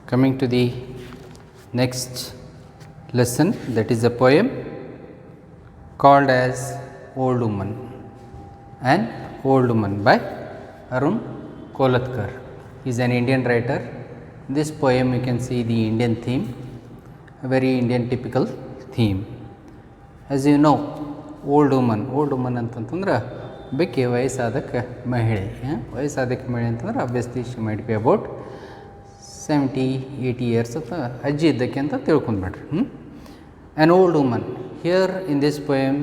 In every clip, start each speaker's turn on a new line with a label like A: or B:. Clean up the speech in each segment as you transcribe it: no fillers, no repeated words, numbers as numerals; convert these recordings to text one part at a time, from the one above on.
A: Coming to the next lesson, that is a poem called as Old Woman. An Old Woman by Arun Kolatkar. He is an Indian writer. This poem you can see the Indian theme, a very Indian typical theme. As you know, old woman ಅಂತಂತಂದ್ರೆ ಬೇಕೆ ವಯಸ್ಸಾದಕ್ಕೆ ಮಹಿಳೆ. ವಯಸ್ಸಾದಕ್ಕೆ ಮಹಿಳೆ ಅಂತಂದ್ರೆ obviously she might be about 70-80 years ಅಥವಾ ಅಜ್ಜಿ ಇದ್ದಕ್ಕೆ ಅಂತ ತಿಳ್ಕೊಂಡ್ಬಿಡ್ರಿ. An old woman here in this poem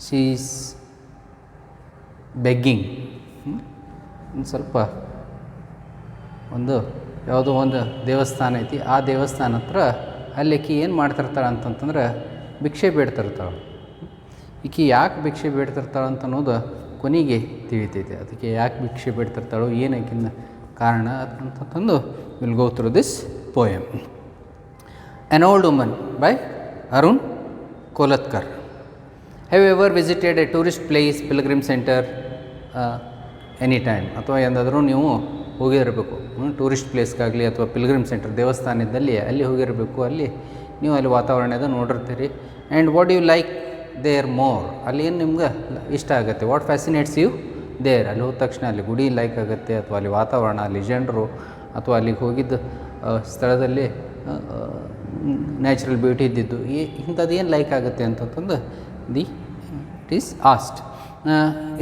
A: she is begging. ಒಂದು ಸ್ವಲ್ಪ ಯಾವುದೋ ಒಂದು ದೇವಸ್ಥಾನ ಐತಿ, ಆ ದೇವಸ್ಥಾನ ಹತ್ರ ಅಲ್ಲಿ ಆಕಿ ಏನು ಮಾಡ್ತಿರ್ತಾಳೆ ಅಂತಂತಂದ್ರೆ ಭಿಕ್ಷೆ ಬೇಡ್ತಿರ್ತಾಳೆ. ಈಕೆ ಯಾಕೆ ಭಿಕ್ಷೆ ಬೇಡ್ತಿರ್ತಾಳೆ ಅಂತ ಅನ್ನೋದು ಕೊನೆಗೆ ತಿಳಿತೈತೆ. ಅದಕ್ಕೆ ಯಾಕೆ ಭಿಕ್ಷೆ ಬೇಡ್ತಿರ್ತಾಳೋ ಏನು ಆಕಿನ ಕಾರಣ ಅಂತಂದು will go through this poem. An old woman by Arun Kolatkar. Have ever visited a tourist place, pilgrim centre any time? ಅಥವಾ ಎಂದಾದರೂ ನೀವು ಹೋಗಿರಬೇಕು ಟೂರಿಸ್ಟ್ ಪ್ಲೇಸ್ಗಾಗಲಿ ಅಥವಾ ಪಿಲ್ಗ್ರಿಮ್ ಸೆಂಟರ್ ದೇವಸ್ಥಾನ ಇದ್ದಲ್ಲಿ ಅಲ್ಲಿ ಹೋಗಿರಬೇಕು. ಅಲ್ಲಿ ನೀವು ಅಲ್ಲಿ ವಾತಾವರಣದ ನೋಡಿರ್ತೀರಿ. And what you like there more? ಅಲ್ಲಿ ಏನು ನಿಮ್ಗೆ ಇಷ್ಟ ಆಗುತ್ತೆ? What fascinates you there? ಅಲ್ಲಿ ಹೋದ ತಕ್ಷಣ ಅಲ್ಲಿ ಗುಡಿ ಲೈಕ್ ಆಗುತ್ತೆ, ಅಥವಾ ಅಲ್ಲಿ ವಾತಾವರಣ, ಅಲ್ಲಿ ಜನರು, ಅಥವಾ ಅಲ್ಲಿಗೆ ಹೋಗಿದ್ದ ಸ್ಥಳದಲ್ಲಿ ನ್ಯಾಚುರಲ್ ಬ್ಯೂಟಿ ಇದ್ದಿದ್ದು ಇಂಥದ್ದು ಏನು ಲೈಕ್ ಆಗುತ್ತೆ ಅಂತಂದು ಇಟ್ ಈಸ್ ಆಸ್ಟ್.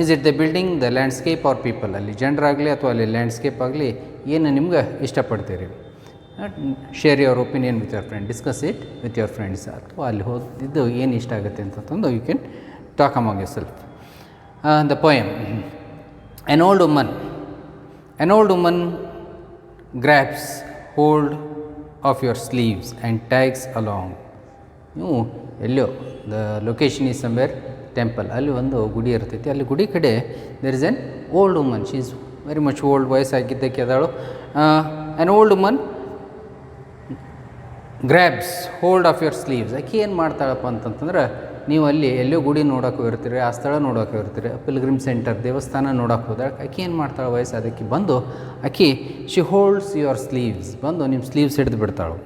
A: Is it the building, the landscape or people? ಅಲ್ಲಿ ಜನರಾಗಲಿ ಅಥವಾ ಅಲ್ಲಿ ಲ್ಯಾಂಡ್ಸ್ಕೇಪ್ ಆಗಲಿ ಏನು ನಿಮ್ಗೆ ಇಷ್ಟಪಡ್ತೀರಿ? Share your opinion with your friend, discuss it with your friends. ಅಥವಾ ಅಲ್ಲಿ ಹೋದಿದ್ದು ಏನು ಇಷ್ಟ ಆಗುತ್ತೆ ಅಂತಂದು you can talk among yourself. The poem. An old woman grabs hold of your sleeves and tags along. ನೀವು ಎಲ್ಲೋ the location is somewhere temple, ಅಲ್ಲಿ ಒಂದು ಗುಡಿ ಇರ್ತೈತಿ. ಅಲ್ಲಿ ಗುಡಿ ಕಡೆ there is an old woman. She is very much old, ವಯಸ್ಸಾಗಿದ್ದಕ್ಕೆ ಅದಾಳು. An old woman grabs hold of your sleeves. ಆಕೆ ಏನು ಮಾಡ್ತಾಳಪ್ಪ ಅಂತಂತಂದ್ರೆ, ನೀವು ಅಲ್ಲಿ ಎಲ್ಲೋ ಗುಡಿ ನೋಡೋಕೆ ಹೋಗಿರ್ತೀರಿ, ಆ ಸ್ಥಳ ನೋಡೋಕೆ ಹೋಗಿರ್ತೀರಿ, ಪಿಲ್ಗ್ರಿಮ್ ಸೆಂಟರ್ ದೇವಸ್ಥಾನ ನೋಡೋಕೆ ಹೋದಾಗ ಆಕೆ ಏನು ಮಾಡ್ತಾಳೆ? ವಯಸ್ಸಾದಕ್ಕೆ ಬಂದು ಆಕೆ ಶಿ ಹೋಲ್ಡ್ಸ್ ಯುವರ್ ಸ್ಲೀವ್ಸ್, ಬಂದು ನಿಮ್ಮ ಸ್ಲೀವ್ಸ್ ಹಿಡಿದು ಬಿಡ್ತಾಳು.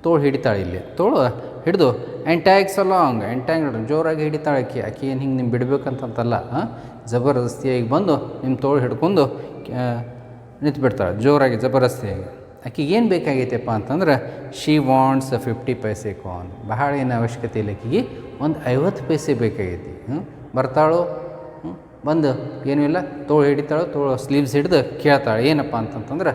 A: ತೋಳು ಹಿಡಿತಾಳೆ, ಇಲ್ಲಿ ತೋಳು ಹಿಡಿದು and tags along, and tag ಜೋರಾಗಿ ಹಿಡಿತಾಳೆ. ಆಕೆ ಏನು ಹಿಂಗೆ ನಿಮ್ಮ ಬಿಡಬೇಕಂತಂತಲ್ಲ, ಜಬರ್ದಸ್ತಿಯಾಗಿ ಬಂದು ನಿಮ್ಮ ತೋಳು ಹಿಡ್ಕೊಂಡು ನಿಂತುಬಿಡ್ತಾಳೆ ಜೋರಾಗಿ ಜಬರ್ದಸ್ತಿಯಾಗಿ. ಆಕೆಗೆ ಏನು ಬೇಕಾಗೈತೆಪ್ಪ ಅಂತಂದ್ರೆ ಶಿ ವಾಂಟ್ಸ್ ಅ 50 ಪೈಸೆ ಕಾನ್. ಬಹಳ ಏನು ಅವಶ್ಯಕತೆ ಇಲ್ಲ, ಆಕೆಗೆ ಒಂದು 50 ಪೈಸೆ ಬೇಕಾಗೈತಿ. ಬರ್ತಾಳು, ಬಂದು ಏನೂ ಇಲ್ಲ, ತೋಳು ಹಿಡಿತಾಳು, ತೋಳು ಸ್ಲೀವ್ಸ್ ಹಿಡಿದು ಕೇಳ್ತಾಳೆ ಏನಪ್ಪ ಅಂತಂತಂದ್ರೆ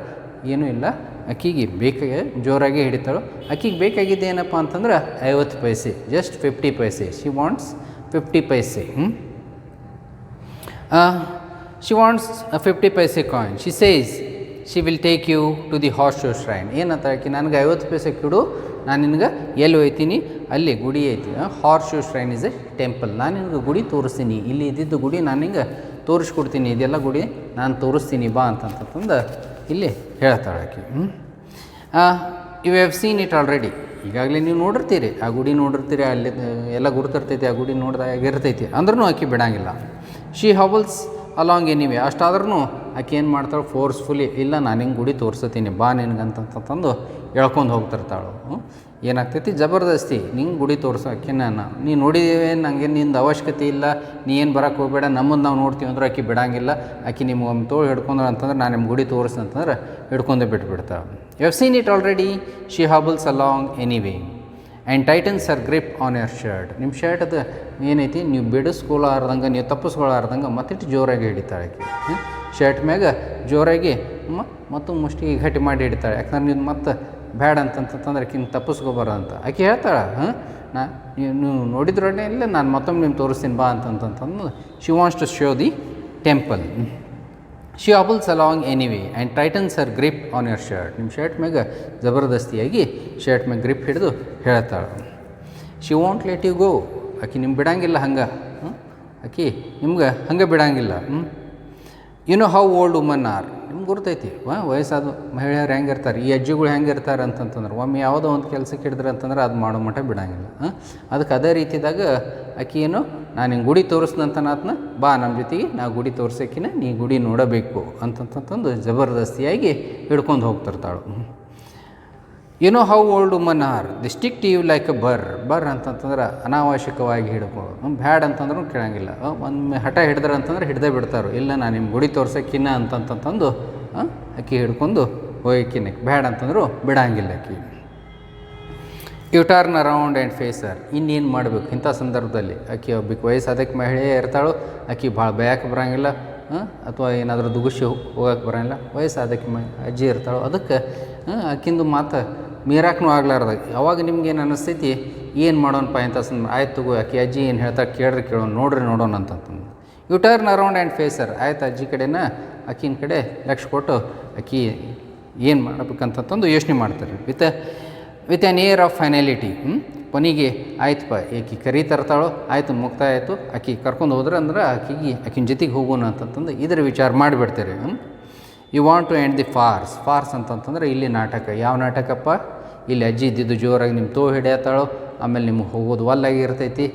A: ಏನೂ ಇಲ್ಲ, ಆಕೆಗೆ ಬೇಕಾಗಿ ಜೋರಾಗಿ ಹಿಡಿತಾಳು. ಆಕೆಗೆ ಬೇಕಾಗಿದ್ದು ಏನಪ್ಪ ಅಂತಂದ್ರೆ 50 paise, just 50 paise. She wants 50 paise. She wants a 50 paise coin. She says she will take you to the horseshoe shrine. ಏನಂತ ಆಕೆ, ನನಗೆ 50 ಪೈಸೆ ಕೊಡು, ನಾನು ನಿನಗೆ ಎಲ್ಲಿ ಹೋಯ್ತೀನಿ, ಅಲ್ಲಿ ಗುಡಿ ಐತಿ. Horse show shrine is A temple. ನಾನು ನಿನಗೆ ಗುಡಿ ತೋರಿಸ್ತೀನಿ, ಇಲ್ಲಿ ಇದ್ದಿದ್ದು ಗುಡಿ ನಾನು ನಿಂಗೆ ತೋರಿಸ್ಕೊಡ್ತೀನಿ, ಇದೆಲ್ಲ ಗುಡಿ ನಾನು ತೋರಿಸ್ತೀನಿ ಬಾ ಅಂತಂತಂದು ಇಲ್ಲಿ ಹೇಳ್ತಾಳೆ ಆಕೆ. You have seen it already. ಈಗಾಗಲೇ ನೀವು ನೋಡಿರ್ತೀರಿ, ಆ ಗುಡಿ ನೋಡಿರ್ತೀರಿ, ಅಲ್ಲಿ ಎಲ್ಲ ಗುರುತಿರ್ತೈತಿ, ಆ ಗುಡಿ ನೋಡ್ದಾಗಿರ್ತೈತಿ. ಅಂದ್ರೂ ಆಕೆ ಬಿಡೋಂಗಿಲ್ಲ. She hobbles along anyway. ಅಷ್ಟಾದ್ರೂ ಆಕೆ ಏನು ಮಾಡ್ತಾಳೆ? ಫೋರ್ಸ್ಫುಲಿ, ಇಲ್ಲ ನಾನು ಹಿಂಗೆ ಗುಡಿ ತೋರಿಸ್ತೀನಿ ಬಾ ನಿನಗಂತಂತಂದು ಎಳ್ಕೊಂಡು ಹೋಗ್ತಿರ್ತಾಳು. ಏನಾಗ್ತೈತಿ? ಜಬರ್ದಸ್ತಿ ನಿಂಗೆ ಗುಡಿ ತೋರಿಸೋಕೆ ನೀ ನೋಡಿದ್ದೇವೆ, ನನಗೆ ನಿಂದು ಅವಶ್ಯಕತೆ ಇಲ್ಲ, ನೀ ಏನು ಬರೋಕ್ಕೆ ಹೋಗಬೇಡ, ನಮ್ಮನ್ನು ನಾವು ನೋಡ್ತೀವಿ ಅಂದ್ರೆ ಆಕೆ ಬಿಡೋಂಗಿಲ್ಲ. ಆಕೆ ನಿಮ್ಗೆ ಒಂದು ತೋಳು ಹಿಡ್ಕೊಂಡ್ರೆ ಅಂತಂದ್ರೆ ನಾನು ನಿಮ್ಮ ಗುಡಿ ತೋರಿಸಿ ಅಂತಂದ್ರೆ ಹಿಡ್ಕೊಂಡೇ ಬಿಟ್ಬಿಡ್ತಾಳೆ. You have seen it already. She hobbles along anyway and tightens her grip on your shirt. ನಿಮ್ಮ ಶರ್ಟ್ ಅದು ಏನೈತಿ, ನೀವು ಬಿಡಿಸ್ಕೊಳಾರ್ದಂಗೆ, ನೀವು ತಪ್ಪಿಸ್ಕೊಳಾರ್ದಂಗೆ ಮತ್ತಿಟ್ಟು ಜೋರಾಗಿ ಹಿಡಿತಾಳೆ ಆಕೆ. ಶರ್ಟ್ ಮ್ಯಾಗ ಜೋರಾಗಿ ಮತ್ತು ಮುಷ್ಟಿಗೆ ಗಟ್ಟಿ ಮಾಡಿ ಹಿಡಿತಾಳೆ. ಯಾಕಂದ್ರೆ ನೀವು ಮತ್ತೆ ಬ್ಯಾಡ ಅಂತಂತಂದ್ರೆ ಆಕಿನ ತಪ್ಪಿಸ್ಕೋಬಾರ ಅಂತ ಆಕೆ ಹೇಳ್ತಾಳೆ. ನೀವು ನೋಡಿದ್ರೊಡನೆ ಇಲ್ಲ, ನಾನು ಮತ್ತೊಮ್ಮೆ ನಿಮ್ಮ ತೋರಿಸ್ತೀನಿ ಬಾ ಅಂತಂತಂದು she wants to show the temple. She hobbles along anyway and tightens her grip on your shirt. ನಿಮ್ಮ ಶರ್ಟ್ ಮ್ಯಾಗ ಜಬರ್ದಸ್ತಿಯಾಗಿ ಶರ್ಟ್ ಮ್ಯಾಗ ಗ್ರಿಪ್ ಹಿಡಿದು ಹೇಳ್ತಾಳೆ. She won't let you go. ಆಕೆ ನಿಮ್ಗೆ ಬಿಡೋಂಗಿಲ್ಲ ಹಂಗೆ, ಆಕೆ ನಿಮ್ಗೆ ಹಂಗೆ ಬಿಡೋಂಗಿಲ್ಲ. You know how old woman are. ನಿಮ್ಗೆ ಗುರ್ತೈತಿ ವಯಸ್ಸಾದ ಮಹಿಳೆಯರು ಹೆಂಗೆ ಇರ್ತಾರೆ, ಈ ಅಜ್ಜಿಗಳು ಹೆಂಗೆ ಇರ್ತಾರೆ ಅಂತಂತಂದ್ರೆ ಒಮ್ಮೆ ಯಾವುದೋ ಒಂದು ಕೆಲಸಕ್ಕೆ ಹಿಡಿದ್ರೆ ಅಂತಂದ್ರೆ ಅದು ಮಾಡೋ ಮಟ್ಟ ಬಿಡೋಂಗಿಲ್ಲ. ಅದಕ್ಕೆ ಅದೇ ರೀತಿದಾಗ ಆಕೆ ಏನು, ನಾನು ಹಿಂಗೆ ಗುಡಿ ತೋರಿಸ್ದಂತನಾತ್ನ ಬಾ ನಮ್ಮ ಜೊತೆಗೆ, ನಾ ಗುಡಿ ತೋರ್ಸೋಕ್ಕಿನ ನೀ ಗುಡಿ ನೋಡಬೇಕು ಅಂತಂತಂದು ಜಬರ್ದಸ್ತಿಯಾಗಿ ಹಿಡ್ಕೊಂಡು ಹೋಗ್ತಿರ್ತಾಳು. You know how old woman are they stick to you like a burr ಅಂತಂತಂದ್ರೆ ಅನಾವಶ್ಯಕವಾಗಿ ಹಿಡ್ಕೊಳ್ಳೋದು. ಬ್ಯಾಡ್ ಅಂತಂದ್ರೂ ಕೇಳಂಗಿಲ್ಲ. ಒಂದು ಹಠ ಹಿಡಿದ್ರೆ ಅಂತಂದ್ರೆ ಹಿಡ್ದೇ ಬಿಡ್ತಾರೋ, ಇಲ್ಲ ನಾನು ನಿಮ್ಮ ಗುಡಿ ತೋರ್ಸೋಕ್ಕಿನ್ನ ಅಂತಂತಂದು ಅಕ್ಕಿ ಹಿಡ್ಕೊಂಡು ಹೋಗಿಕ್ಕಿನ್ನಕ್ಕೆ ಬ್ಯಾಡ್ ಅಂತಂದ್ರು ಬಿಡಂಗಿಲ್ಲ ಅಕ್ಕಿ. You turn around and face her. ಇನ್ನೇನು ಮಾಡಬೇಕು ಇಂಥ ಸಂದರ್ಭದಲ್ಲಿ? ಆಕೆ ಒಬ್ಬಕ್ಕೆ ವಯಸ್ಸಾದಕ್ಕೆ ಮಹಿಳೆ ಇರ್ತಾಳು, ಆಕೆ ಭಾಳ ಬೇಯಕ್ಕೆ ಬರೋಂಗಿಲ್ಲ, ಅಥವಾ ಏನಾದರೂ ದುಗುಷಿ ಹೋಗಕ್ಕೆ ಬರೋಂಗಿಲ್ಲ. ವಯಸ್ಸಾದಕ್ಕೆ ಅಜ್ಜಿ ಇರ್ತಾಳು, ಅದಕ್ಕೆ ಆಕಿಂದು ಮಾತು ಮೀರಾಕನೂ ಆಗ್ಲಾರ್ದ. ಯಾವಾಗ ನಿಮ್ಗೇನು ಅನ್ನಿಸ್ತೈತಿ ಏನು ಮಾಡೋಣಪ್ಪ ಇಂಥ ಸಂದರ್ಭ, ಆಯ್ತು ತಗೋ ಆಕೆ ಅಜ್ಜಿ ಏನು ಹೇಳ್ತಾರೆ ಕೇಳ್ರಿ ಕೇಳೋಣ ನೋಡ್ರಿ ನೋಡೋಣ ಅಂತಂದು you turn around and face her. ಆಯ್ತು ಅಜ್ಜಿ ಕಡೆನ ಆಕಿನ ಕಡೆ ಲಕ್ಷ್ಯ ಕೊಟ್ಟು ಆಕಿ ಏನು ಮಾಡ್ಬೇಕಂತಂದು ಯೋಚನೆ ಮಾಡ್ತಾರೆ with an air of finality. ಕೊನೆಗೆ ಆಯ್ತಪ್ಪ ಆಕಿ ಕರಿ ತರ್ತಾಳೋ, ಆಯಿತು ಮುಕ್ತಾಯ ಆಯಿತು, ಆಕಿ ಕರ್ಕೊಂಡು ಹೋದ್ರೆ ಅಂದ್ರೆ ಆಕಿನ ಜೊತೆಗೆ ಹೋಗೋಣ ಅಂತಂತಂದು ಇದ್ರ ವಿಚಾರ ಮಾಡಿಬಿಡ್ತಾರೆ. You want to end the farce ಅಂತಂತಂದ್ರೆ ಇಲ್ಲಿ ನಾಟಕ. ಯಾವ ನಾಟಕಪ್ಪ? ಇಲ್ಲಿ ಅಜ್ಜಿ ಇದ್ದಿದ್ದು ಜೋರಾಗಿ ನಿಮ್ಮ ತೋ ಹಿಡಿಯತ್ತಾಳೋ, ಆಮೇಲೆ ನಿಮ್ಗೆ ಹೋಗೋದು ಒಲ್ಲಾಗಿ ಇರ್ತೈತಿ,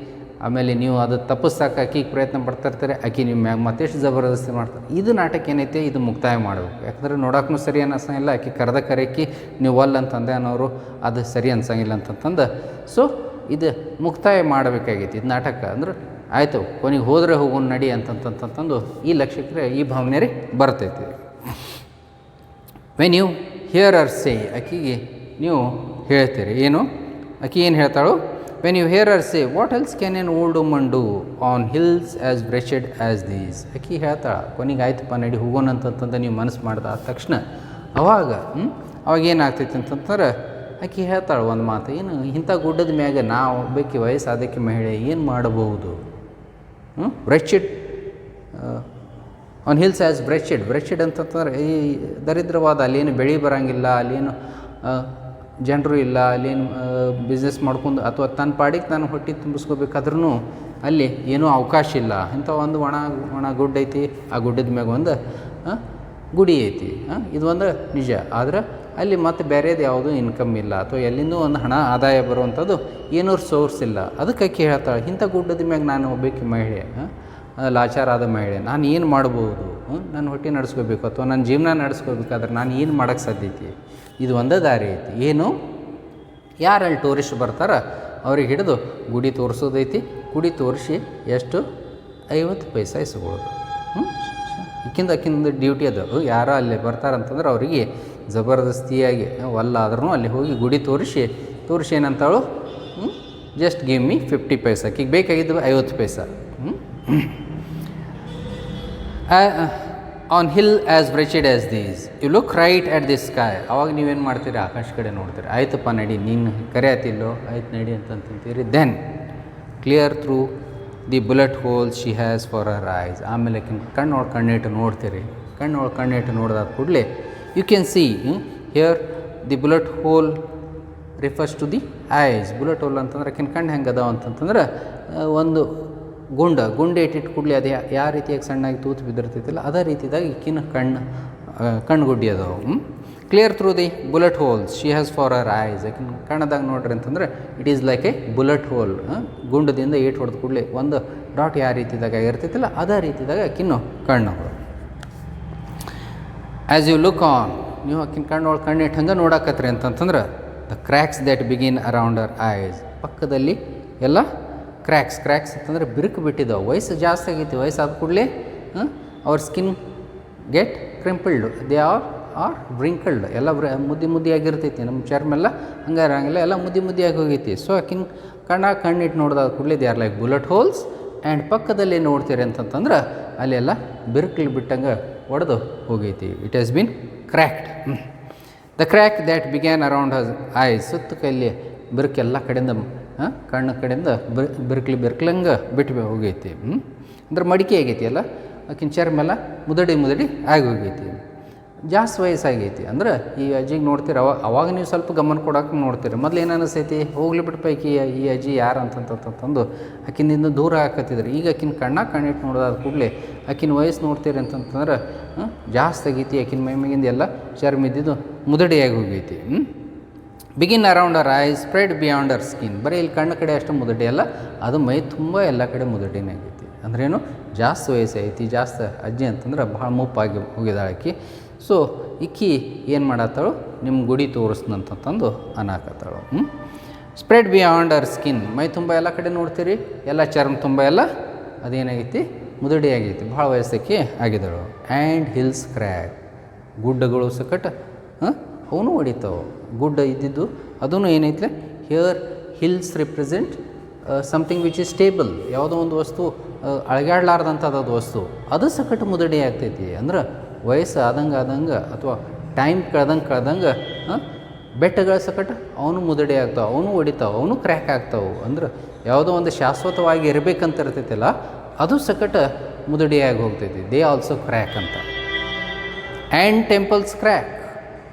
A: ಆಮೇಲೆ ನೀವು ಅದು ತಪ್ಪಿಸ್ಸಾಕ ಆಕಿಗೆ ಪ್ರಯತ್ನ ಪಡ್ತಾಯಿರ್ತಾರೆ, ಆಕಿ ನಿಮ್ಮ ಮ್ಯಾಗ ಮತ್ತೆಷ್ಟು ಜಬರ್ದಸ್ತಿ ಮಾಡ್ತಾರೆ. ಇದು ನಾಟಕ ಏನೈತೆ ಇದು ಮುಕ್ತಾಯ ಮಾಡಬೇಕು. ಯಾಕಂದ್ರೆ ನೋಡೋಕ್ಕೂ ಸರಿ ಅನಿಸಂಗಿಲ್ಲ, ಆಕಿ ಕರೆಕಿ ನೀವು ಒಲ್ಲ ಅಂತಂದೆ ಅನ್ನೋರು ಅದು ಸರಿ ಅನ್ಸಂಗಿಲ್ಲ ಅಂತಂತಂದು ಸೊ ಇದು ಮುಕ್ತಾಯ ಮಾಡಬೇಕಾಗೈತಿ. ಇದು ನಾಟಕ ಅಂದ್ರೆ ಆಯಿತು ಕೊನೆಗೆ ಹೋದರೆ ಹೋಗೋಣ ನಡಿ ಅಂತಂತಂದು ಈ ಲಕ್ಷ್ಯಕ್ಕೆ ಈ ಭಾವನೆ ರೀ ಬರ್ತೈತಿ. When you hear her say, ಆಕಿಗೆ ನೀವು ಹೇಳ್ತೀರಿ ಏನು? ಆಕಿ ಏನು ಹೇಳ್ತಾಳು? When you hear her say what else can an old woman do on hills as wretched as these. ಆಕಿ ಹೇಳ್ತಾಳೆ ಕೊನೆಗೆ ಆಯ್ತಪ್ಪ ನಡಿ ಹೋಗೋಣ ಅಂತಂತಂದು ನೀವು ಮನಸ್ಸು ಮಾಡ್ದ ಆದ ತಕ್ಷಣ ಅವಾಗ ಏನಾಗ್ತೈತಿ ಅಂತಂದ್ರೆ ಆಕಿ ಹೇಳ್ತಾಳೆ ಒಂದು ಮಾತು, ಏನು ಇಂಥ ಗುಡ್ಡದ ಮ್ಯಾಗ ನಾವು ಒಬ್ಬಾಕಿ ವಯಸ್ಸಾದಕ್ಕೆ ಮಹಿಳೆ ಏನು ಮಾಡಬಹುದು? ಬ್ರೆಷೆಡ್ ಆನ್ ಹಿಲ್ಸ್ ಆ್ಯಸ್ ಬ್ರೆಷೆಡ್ ಅಂತಂತಂದ್ರೆ ಈ ದರಿದ್ರವಾದ ಅಲ್ಲೇನು ಬೆಳೆ ಬರೋಂಗಿಲ್ಲ, ಅಲ್ಲೇನು ಜನರು ಇಲ್ಲ, ಅಲ್ಲೇನು ಬಿಸ್ನೆಸ್ ಮಾಡ್ಕೊಂಡು ಅಥವಾ ತನ್ನ ಪಾಡಿಗೆ ನಾನು ಹೊಟ್ಟೆ ತುಂಬಿಸ್ಕೋಬೇಕಾದ್ರೂ ಅಲ್ಲಿ ಏನೂ ಅವಕಾಶ ಇಲ್ಲ. ಇಂಥ ಒಂದು ಒಣ ಗುಡ್ಡ ಐತಿ, ಆ ಗುಡ್ಡದ ಮ್ಯಾಗ ಒಂದು ಗುಡಿ ಐತಿ. ಇದು ಒಂದು ನಿಜ. ಆದ್ರೆ ಅಲ್ಲಿ ಮತ್ತೆ ಬೇರೆದು ಯಾವುದೂ ಇನ್ಕಮ್ ಇಲ್ಲ, ಅಥವಾ ಎಲ್ಲಿಂದೂ ಒಂದು ಹಣ ಆದಾಯ ಬರುವಂಥದ್ದು ಏನೂ ಸೋರ್ಸ್ ಇಲ್ಲ. ಅದಕ್ಕೆ ಆಕೆ ಹೇಳ್ತಾಳೆ ಇಂಥ ಗುಡ್ಡದ ಮ್ಯಾಗ ನಾನು ಒಬ್ಬಾಕಿ ಮಹಿಳೆ, ಲಾಚಾರ ಆದ ಮಹಿಳೆ, ನಾನು ಏನು ಮಾಡ್ಬೋದು? ನನ್ನ ಹೊಟ್ಟೆ ನಡೆಸ್ಕೋಬೇಕು ಅಥವಾ ನನ್ನ ಜೀವನ ನಡೆಸ್ಕೋಬೇಕಾದ್ರೆ ನಾನು ಏನು ಮಾಡೋಕ್ಕೆ ಸಾಧ್ಯತೆ? ಇದು ಒಂದೇ ದಾರಿ ಐತಿ. ಏನು? ಯಾರಲ್ಲಿ ಟೂರಿಸ್ಟ್ ಬರ್ತಾರ ಅವ್ರಿಗೆ ಹಿಡಿದು ಗುಡಿ ತೋರಿಸೋದೈತಿ. ಗುಡಿ ತೋರಿಸಿ ಎಷ್ಟು 50 ಪೈಸೆ ಇಸ್ಕೊಳ್ಳೋದು. ಅಕ್ಕಿಂದ ಡ್ಯೂಟಿ ಅದು. ಯಾರೋ ಅಲ್ಲಿ ಬರ್ತಾರಂತಂದ್ರೆ ಅವರಿಗೆ ಜಬರ್ದಸ್ತಿಯಾಗಿ ಒಲ್ಲಾದ್ರೂ ಅಲ್ಲಿ ಹೋಗಿ ಗುಡಿ ತೋರಿಸಿ ಏನಂತಾಳು, ಜಸ್ಟ್ ಗಿವ್ ಮಿ 50 ಪೈಸೆ. ಆಕಿಗೆ ಬೇಕಾಗಿದ್ದು 50 paise. On hill as wretched as these you look right at the sky. ಅವಾಗ ನೀವೇನು ಮಾಡ್ತೀರಿ? ಆಕಾಶ ಕಡೆ ನೋಡ್ತೀರಿ. ಆಯ್ತಪ್ಪ ನಡಿ, ನೀನು ಕರೆ ಆತಿಲ್ಲೋ, ಆಯ್ತು ನಡಿ ಅಂತಂತೀರಿ. Then clear through the bullet holes she has for her eyes. ಆಮೇಲೆ ಕಣ್ಣಿಟ್ಟು ನೋಡ್ತೀರಿ. ಕಣ್ಣಿಟ್ಟು ನೋಡಿದಾದ ಕೂಡಲೇ you can see here the bullet hole refers to the eyes. Bullet hole ಅಂತಂದ್ರೆ ಕಣ್ಣು ಹೆಂಗೆ ಅದಾವ ಅಂತಂತಂದ್ರೆ ಒಂದು ಗುಂಡು ಇಟ್ಟಿಟ್ಟು ಕೂಡಲೇ ಅದು ಯಾವ ರೀತಿಯಾಗಿ ಸಣ್ಣಾಗಿ ತೂತು ಬಿದ್ದಿರ್ತೈತಿಲ್ಲ ಅದೇ ರೀತಿಯಾಗಿ ಈಕಿನ ಕಣ್ಣುಗುಡ್ಡಿ ಅದಾವು. Clear through the bullet holes she has for her eyes. ಆಕಿನ ಕಣ್ಣದಾಗ ನೋಡ್ರಿ ಅಂತಂದ್ರೆ it is like a bullet hole. ಗುಂಡದಿಂದ ಏಟು ಹೊಡೆದ ಕೂಡಲೇ ಒಂದು ಡಾಟ್ ಯಾವ ರೀತಿದಾಗ ಇರ್ತೈತಿಲ್ಲ ಅದೇ ರೀತಿದಾಗ ಆಕಿನ ಕಣ್ಣುಗಳು. ಆ್ಯಸ್ ಯು ಲುಕ್ ಆನ್, ನೀವು ಆಕಿನ ಕಣ್ಣಿಟ್ಟು ಹಂಗೆ ನೋಡಾಕತ್ರಿ ಅಂತಂತಂದ್ರೆ the cracks that begin around Har ice. ಪಕ್ಕದಲ್ಲಿ ಎಲ್ಲ ಕ್ರ್ಯಾಕ್ಸ್ ಅಂತಂದ್ರೆ ಬಿರುಕು ಬಿಟ್ಟಿದ್ದಾವೆ. ವಯಸ್ಸು ಜಾಸ್ತಿ ಆಗೈತಿ. ವಯಸ್ಸಾದ ಕೂಡಲೇ ಅವ್ರ ಸ್ಕಿನ್ ಗೆಟ್ ಕ್ರಿಂಪಲ್ಡ್, ದೇ ಆರ್ ಬ್ರಿಂಕಲ್ಡ್. ಎಲ್ಲ ಮುದ್ದಿಯಾಗಿರ್ತೈತಿ. ನಮ್ಮ ಚರ್ಮ ಎಲ್ಲ ಹಂಗೆ ಇರೋಂಗಿಲ್ಲ, ಎಲ್ಲ ಮುದ್ದಿಯಾಗಿ ಹೋಗೈತಿ. ಸೊ ಆಕಿನ ಕಣ್ಣಿಟ್ಟು ನೋಡಿದಾದ ಕೂಡಲೇ they are like bullet holes. And ಪಕ್ಕದಲ್ಲಿ ನೋಡ್ತೀರಿ ಅಂತಂತಂದ್ರೆ ಅಲ್ಲೆಲ್ಲ ಬಿರುಕಲ್ಲಿ ಬಿಟ್ಟಂಗೆ ಒಡೆದು ಹೋಗೈತಿ. It has been cracked. The crack that began around her eyes. ಸುತ್ತ ಕೈಲಿ ಬಿರುಕು ಎಲ್ಲ ಕಡೆಯಿಂದ ಕಣ್ಣು ಕಡೆಯಿಂದ ಬಿರ್ಕ್ಲಂಗೆ ಬಿಟ್ಟು ಹೋಗೈತಿ. ಅಂದ್ರೆ ಮಡಿಕೆ ಆಗೈತಿ ಅಲ್ಲ, ಆಕಿನ ಚರ್ಮೆಲ್ಲ ಮುದಡಿ ಆಗಿ ಹೋಗೈತಿ. ಜಾಸ್ತಿ ವಯಸ್ಸಾಗೈತಿ. ಅಂದ್ರೆ ಈ ಅಜ್ಜಿಗೆ ನೋಡ್ತೀರಿ, ಅವಾಗ ನೀವು ಸ್ವಲ್ಪ ಗಮನ ಕೊಡೋಕೆ ನೋಡ್ತೀರಿ. ಮೊದಲು ಏನು ಅನಿಸ್ತೈತಿ, ಹೋಗ್ಲಿ ಬಿಟ್ಟು ಪೈಕಿ ಈ ಅಜ್ಜಿ ಯಾರು ಅಂತಂತಂದು ಆಕಿನಿಂದ ದೂರ ಹಾಕತ್ತಿದ್ರು. ಈಗ ಆಕಿನ ಕಣ್ಣಿಟ್ಟು ನೋಡೋದಾದ ಕೂಡಲೇ ಆಕಿನ ವಯಸ್ಸು ನೋಡ್ತೀರಿ ಅಂತಂತಂದ್ರೆ ಜಾಸ್ತಿ ಆಗೈತಿ. ಆಕಿನ ಮೈಮೇಗಿಂದ ಎಲ್ಲ ಚರ್ಮ ಇದ್ದಿದ್ದು ಮುದಡಿಯಾಗಿ ಹೋಗೈತಿ. ಬಿಗಿನ್ ಅರೌಂಡ್ ಹರ್ ಐಸ್ ಸ್ಪ್ರೆಡ್ ಬಿಯಾಂಡ್ ಹರ್ ಸ್ಕಿನ್. ಬರೀ ಇಲ್ಲಿ ಕಣ್ಣು ಕಡೆ ಅಷ್ಟು ಮುದಡಿ ಅಲ್ಲ, ಅದು ಮೈ ತುಂಬ ಎಲ್ಲ ಕಡೆ ಮುದಡಿನಾಗೈತಿ. ಅಂದ್ರೇನು ಜಾಸ್ತಿ ವಯಸ್ಸು ಐತಿ. ಜಾಸ್ತಿ ಅಜ್ಜಿ ಅಂತಂದ್ರೆ ಭಾಳ ಮುಪ್ಪಾಗಿ ಹೋಗಿದ್ದಾಳೆ ಆಕಿ. ಸೊ ಇಕ್ಕಿ ಏನು ಮಾಡತ್ತಾಳು, ನಿಮ್ಮ ಗುಡಿ ತೋರಿಸ್ನಂತಂದು ಅನ್ನಾಕತ್ತಾಳು. ಸ್ಪ್ರೆಡ್ ಬಿಯಾಂಡ್ ಅವರ್ ಸ್ಕಿನ್, ಮೈ ತುಂಬ ಎಲ್ಲ ಕಡೆ ನೋಡ್ತೀರಿ, ಎಲ್ಲ ಚರ್ಮ ತುಂಬ ಎಲ್ಲ ಅದೇನಾಗೈತಿ, ಮುದುಡಿ ಆಗೈತಿ, ಭಾಳ ವಯಸ್ಸಕ್ಕೆ ಆಗಿದ್ದಳು. ಆ್ಯಂಡ್ ಹಿಲ್ಸ್ ಕ್ರ್ಯಾಕ್, ಗುಡ್ಡಗಳು ಸಕಟ ಅವನು ಹೊಡಿತಾವೆ. ಗುಡ್ಡ ಇದ್ದಿದ್ದು ಅದೂ ಏನೈತೆ, here hills represent something which is stable, ಯಾವುದೋ ಒಂದು ವಸ್ತು ಅಳಗಾಡ್ಲಾರ್ದಂಥದ್ದು ವಸ್ತು, ಅದು ಸಕಟ್ ಮುದಡಿ ಆಗ್ತೈತಿ. ಅಂದ್ರೆ ವಯಸ್ಸು ಆದಂಗೆ ಅಥವಾ ಟೈಮ್ ಕಳ್ದಂಗೆ ಬೆಟ್ಟಗಳ ಸಕಟ್ ಅವನು ಮುದಡಿ ಆಗ್ತಾವೆ, ಅವನು ಹೊಡಿತಾವೆ, ಅವನು ಕ್ರ್ಯಾಕ್ ಆಗ್ತಾವೆ. ಅಂದ್ರೆ ಯಾವುದೋ ಒಂದು ಶಾಶ್ವತವಾಗಿ ಇರಬೇಕಂತ ಇರ್ತೈತಿಲ್ಲ, ಅದು ಸಕಟ ಮುದಡಿಯಾಗಿ ಹೋಗ್ತೈತಿ. ದೇ ಆಲ್ಸೋ ಕ್ರ್ಯಾಕ್ ಅಂತ. ಆ್ಯಂಡ್ ಟೆಂಪಲ್ಸ್ ಕ್ರ್ಯಾಕ್,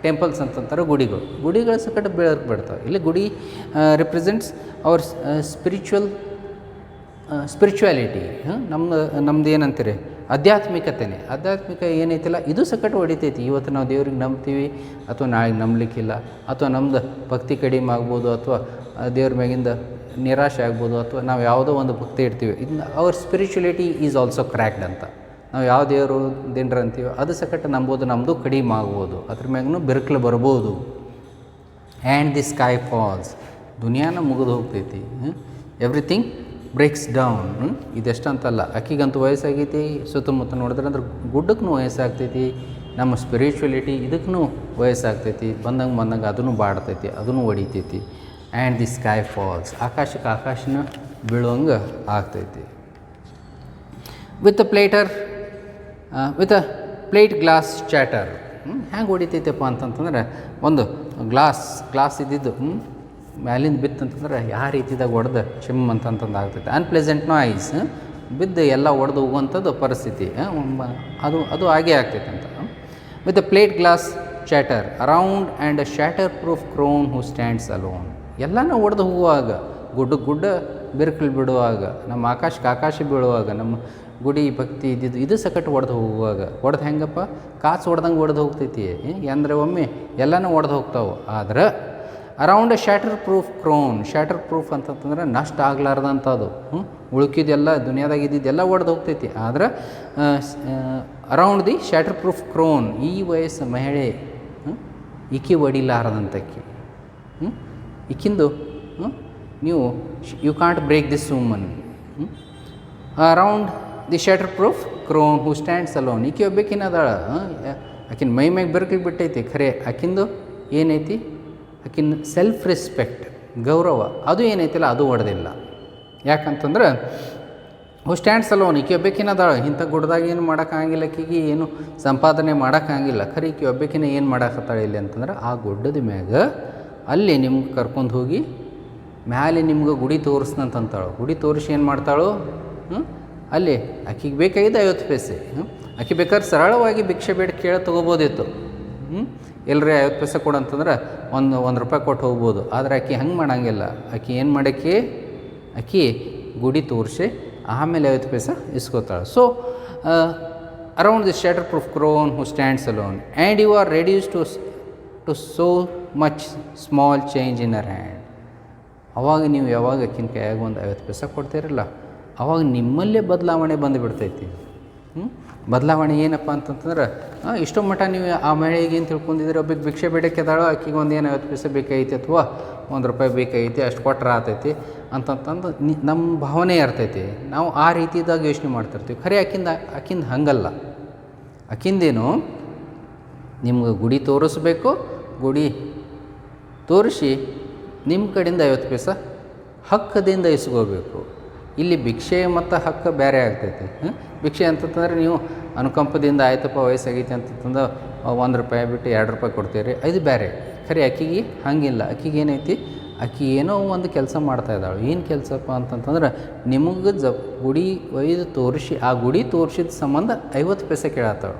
A: ಟೆಂಪಲ್ಸ್ ಅಂತಂತಾರೆ ಗುಡಿಗಳು ಸಕಟ ಬೆಳಕು ಬಿಡ್ತಾವೆ. ಇಲ್ಲಿ ಗುಡಿ ರಿಪ್ರೆಸೆಂಟ್ಸ್ ಅವರ್ ಸ್ಪಿರಿಚುವಾಲಿಟಿ. ನಮ್ದು ಏನಂತೀರಿ, ಆಧ್ಯಾತ್ಮಿಕತೆನೇ. ಆಧ್ಯಾತ್ಮಿಕ ಏನೈತಿಲ್ಲ ಇದು ಸಕಟ ಹೊಡಿತೈತಿ. ಇವತ್ತು ನಾವು ದೇವ್ರಿಗೆ ನಂಬ್ತೀವಿ ಅಥವಾ ನಾಳೆಗೆ ನಂಬಲಿಕ್ಕಿಲ್ಲ, ಅಥವಾ ನಮ್ದು ಭಕ್ತಿ ಕಡಿಮೆ ಆಗ್ಬೋದು, ಅಥವಾ ದೇವ್ರ ಮ್ಯಾಗಿಂದ ನಿರಾಶೆ ಆಗ್ಬೋದು, ಅಥವಾ ನಾವು ಯಾವುದೋ ಒಂದು ಭಕ್ತಿ ಇಡ್ತೀವಿ, ಇದನ್ನ ಅವರ್ ಸ್ಪಿರಿಚುಲಿಟಿ ಈಸ್ ಆಲ್ಸೋ ಕ್ರ್ಯಾಕ್ಡ್ ಅಂತ. ನಾವು ಯಾವ ದೇವರು ದಿನರು ಅಂತೀವಿ ಅದು ಸಕಟ ನಂಬೋದು, ನಮ್ಮದು ಕಡಿಮೆ ಆಗ್ಬೋದು, ಅದ್ರ ಮ್ಯಾಗೂ ಬಿರುಕಲು ಬರ್ಬೋದು. ಆ್ಯಂಡ್ ದಿ ಸ್ಕೈ ಫಾಲ್ಸ್, ದುನಿಯಾನ ಮುಗಿದು ಹೋಗ್ತೈತಿ, ಎವ್ರಿಥಿಂಗ್ ಬ್ರೇಕ್ಸ್ ಡೌನ್. ಇದೆಷ್ಟಂತಲ್ಲ, ಅಕ್ಕಿಗಂತೂ ವಯಸ್ಸಾಗೈತಿ, ಸುತ್ತಮುತ್ತ ನೋಡಿದ್ರೆ ಅಂದ್ರೆ ಗುಡ್ಡಕ್ಕೂ ವಯಸ್ಸಾಗ್ತೈತಿ, ನಮ್ಮ ಸ್ಪಿರಿಚುವಲಿಟಿ ಇದಕ್ಕೂ ವಯಸ್ಸಾಗ್ತೈತಿ, ಬಂದಂಗೆ ಅದನ್ನು ಬಾಡ್ತೈತಿ, ಅದನ್ನು ಹೊಡಿತೈತಿ. ಆ್ಯಂಡ್ ದಿ ಸ್ಕೈ ಫಾಲ್ಸ್, ಆಕಾಶನ ಬೀಳುವಂಗೆ ಆಗ್ತೈತಿ. With a plate glass chatter, ಹೆಂಗೆ ಹೊಡಿತೈತಪ್ಪ ಅಂತಂತಂದ್ರೆ, ಒಂದು ಗ್ಲಾಸ್ ಇದ್ದಿದ್ದು ಮ್ಯಾಲಿಂದ ಬಿತ್ತಂತಂದ್ರೆ ಯಾವ ರೀತಿದಾಗ ಹೊಡೆದು ಚಿಮ್ ಅಂತಂತಂದು ಆಗ್ತೈತೆ. ಅನ್ಪ್ಲೆಸೆಂಟ್ ನಾಯ್ಸ್, ಬಿದ್ದು ಎಲ್ಲ ಒಡೆದು ಹೋಗುವಂಥದ್ದು ಪರಿಸ್ಥಿತಿ ಅದು ಹಾಗೇ ಆಗ್ತೈತೆ ಅಂತ. With a plate glass shatter around and a shatterproof crone who stands alone, ಎಲ್ಲನೂ ಒಡೆದು ಹೋಗುವಾಗ, ಗುಡ್ಡ ಬಿರುಕಲು ಬಿಡುವಾಗ, ನಮ್ಮ ಆಕಾಶ ಬೀಳುವಾಗ, ನಮ್ಮ ಗುಡಿ ಭಕ್ತಿ ಇದ್ದಿದ್ದು ಇದು ಸಕಟ್ ಒಡೆದು ಹೋಗುವಾಗ, ಒಡೆದು ಹೆಂಗಪ್ಪ, ಕಾಸು ಹೊಡೆದಂಗೆ ಒಡೆದು ಹೋಗ್ತೈತಿ. ಅಂದರೆ ಒಮ್ಮೆ ಎಲ್ಲನೂ ಒಡೆದು ಹೋಗ್ತಾವೆ. ಆದ್ರೆ ಅರೌಂಡ್ ಎ ಶಾಟರ್ ಪ್ರೂಫ್ ಅಂತಂತಂದ್ರೆ ನಷ್ಟ ಆಗ್ಲಾರ್ದಂಥದ್ದು, ಉಳುಕಿದೆಲ್ಲ ದುನಿಯಾದಾಗ ಇದ್ದಿದ್ದೆಲ್ಲ ಒಡೆದು ಹೋಗ್ತೈತಿ. ಆದ್ರೆ around the shatterproof crone, ಈ ವಯಸ್ಸು ಮಹಿಳೆ ಇಕ್ಕಿ ಹೊಡಿಲಾರದಂತಕ್ಕಿ, ಇಕ್ಕಿಂದು ನೀವು you can't break this woman. Around the shatterproof crone who stands alone, ಈಕಿ ಒಬ್ಬೇಕಿನ ಅದಾಳ, ಆಕಿನ ಮೈ ಮ್ಯಾಗ ಬೆರಕಲು ಬಿಟ್ಟೈತಿ, ಖರೆ ಆಕಿಂದು ಏನೈತಿ, ಆಕಿನ ಸೆಲ್ಫ್ ರೆಸ್ಪೆಕ್ಟ್, ಗೌರವ ಅದು ಏನೈತಿಲ್ಲ ಅದು ಹೊಡೆದಿಲ್ಲ. ಯಾಕಂತಂದ್ರೆ ಹೂ ಸ್ಟ್ಯಾಂಡ್ಸ್ ಅಲೋನ್, ಈಕಿ ಒಬ್ಬೇಕಿನ ಅದಾಳ, ಇಂಥ ಗುಡ್ದಾಗ ಏನು ಮಾಡೋಕ್ಕಾಗಿಲ್ಲ, ಆಕಿಗೆ ಏನು ಸಂಪಾದನೆ ಮಾಡೋಕ್ಕಾಗಿಲ್ಲ, ಖರೆ ಈಕಿ ಒಬ್ಬೇಕಿನ ಏನು ಮಾಡೋಕತ್ತಾಳೆ ಇಲ್ಲಿ ಅಂತಂದ್ರೆ, ಆ ಗುಡ್ಡದ ಮ್ಯಾಗ ಅಲ್ಲಿ ನಿಮ್ಗೆ ಕರ್ಕೊಂಡು ಹೋಗಿ ಮ್ಯಾಲೆ ನಿಮ್ಗೆ ಗುಡಿ ತೋರಿಸ್ನಂತಾಳು. ಗುಡಿ ತೋರಿಸಿ ಏನು ಮಾಡ್ತಾಳು, ಅಲ್ಲಿ ಆಕಿಗೆ ಬೇಕಾಗಿದ್ದು 50 ಪೈಸೆ. ಆಕೆ ಬೇಕಾದ್ರೆ ಸರಳವಾಗಿ ಭಿಕ್ಷೆ ಬೇಡ ಕೇಳಿ ತೊಗೋಬೋದಿತ್ತು. ಎಲ್ಲರೇ 50 ಪೈಸೆ ಕೊಡಂತಂದ್ರೆ ಒಂದು ರೂಪಾಯಿ ಕೊಟ್ಟು ಹೋಗ್ಬೋದು. ಆದರೆ ಆಕೆ ಹಂಗೆ ಮಾಡೋಂಗಿಲ್ಲ. ಆಕೆ ಏನು ಮಾಡೋಕ್ಕೆ, ಆಕೆ ಗುಡಿ ತೋರಿಸಿ ಆಮೇಲೆ 50 ಪೈಸೆ ಇಸ್ಕೋತಾಳೆ. So around the shatterproof crone who stands alone and you are reduce to so much small change in her hand. ಅವಾಗ ನೀವು ಯಾವಾಗ ಆಕಿನ ಕೈಯಾಗ ಒಂದು 50 ಪೈಸೆ ಕೊಡ್ತೀರಲ್ಲ, ಅವಾಗ ನಿಮ್ಮಲ್ಲೇ ಬದಲಾವಣೆ ಬಂದುಬಿಡ್ತೈತಿ. ಬದಲಾವಣೆ ಏನಪ್ಪ ಅಂತಂತಂದ್ರೆ, ಇಷ್ಟೋ ಮಟ್ಟ ನೀವು ಆ ಮಹಿಳೆಗೆ ಏನು ತಿಳ್ಕೊಂಡಿದ್ರೆ, ಒಬ್ಬಕ್ಕೆ ಭಿಕ್ಷೆ ಬೇಡಕ್ಕೆ ಅದಾಳೋ, ಆಕಿಗೆ ಒಂದು ಏನು 50 ಪೈಸೆ ಬೇಕಾಗೈತಿ ಅಥವಾ ₹1 ಬೇಕಾಗೈತಿ, ಅಷ್ಟು ಕೊಟ್ಟರೆ ಆತೈತಿ ಅಂತಂತಂದು ನಮ್ಮ ಭಾವನೆ ಇರ್ತೈತಿ. ನಾವು ಆ ರೀತಿದಾಗ ಯೋಚನೆ ಮಾಡ್ತಿರ್ತೀವಿ. ಖರೆ ಆಕಿಂದ ಹಂಗಲ್ಲ. ಆಕಿಂದೇನು, ನಿಮ್ಗೆ ಗುಡಿ ತೋರಿಸ್ಬೇಕು, ಗುಡಿ ತೋರಿಸಿ ನಿಮ್ಮ ಕಡೆಯಿಂದ 50 ಪೈಸೆ ಹಕ್ಕದಿಂದ ಇಸ್ಕೋಬೇಕು. ಇಲ್ಲಿ ಭಿಕ್ಷೆ ಮತ್ತು ಹಕ್ಕು ಬೇರೆ ಆಗ್ತೈತಿ. ಭಿಕ್ಷೆ ಅಂತಂತಂದ್ರೆ ನೀವು ಅನುಕಂಪದಿಂದ ಆಯ್ತಪ್ಪ ವಯಸ್ಸಾಗೈತಿ ಅಂತಂದು ₹1 ಬಿಟ್ಟು ₹2 ಕೊಡ್ತೀರಿ, ಇದು ಬೇರೆ. ಖರೆ ಆಕಿಗೆ ಹಂಗಿಲ್ಲ. ಆಕಿಗೆ ಏನೈತಿ, ಆಕೆ ಏನೋ ಒಂದು ಕೆಲಸ ಮಾಡ್ತಾಯಿದ್ದಾಳು. ಏನು ಕೆಲಸಪ್ಪ ಅಂತಂತಂದ್ರೆ, ನಿಮಗೆ ಗುಡಿ ಒಯ್ದು ತೋರಿಸಿ ಆ ಗುಡಿ ತೋರಿಸಿದ ಸಂಬಂಧ 50 ಪೈಸೆ ಕೇಳತ್ತಾಳು.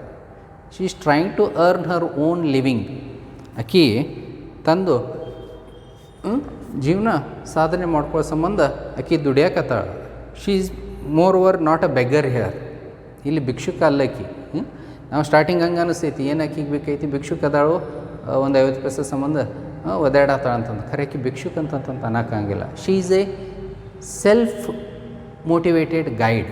A: She is trying to earn her own living. ಆಕೆ ತಂದು ಜೀವನ ಸಾಧನೆ ಮಾಡ್ಕೊಳ್ಳೋ ಸಂಬಂಧ ಆಕೆ ದುಡಿಯಾಕತ್ತಾಳೆ. She is moreover not a beggar here. ಇಲ್ಲಿ ಭಿಕ್ಷುಕ ಅಲ್ಲ ಆಕೆ. ನಾವು ಸ್ಟಾರ್ಟಿಂಗ್ ಹಂಗೆ ಅನಿಸ್ತೈತಿ, ಏನು ಆಕಿಗೆ ಬೇಕೈತಿ, ಭಿಕ್ಷುಕ ಅದಾಳು, ಒಂದು 50 ಪೈಸೆ ಸಂಬಂಧ ಒದಾಡತ್ತಾಳ ಅಂತಂದು. ಖರೆ ಆಕೆ ಭಿಕ್ಷುಕ ಅಂತಂತ ಅನ್ನೋಕ್ಕಾಗಿಲ್ಲ. She is a self motivated guide.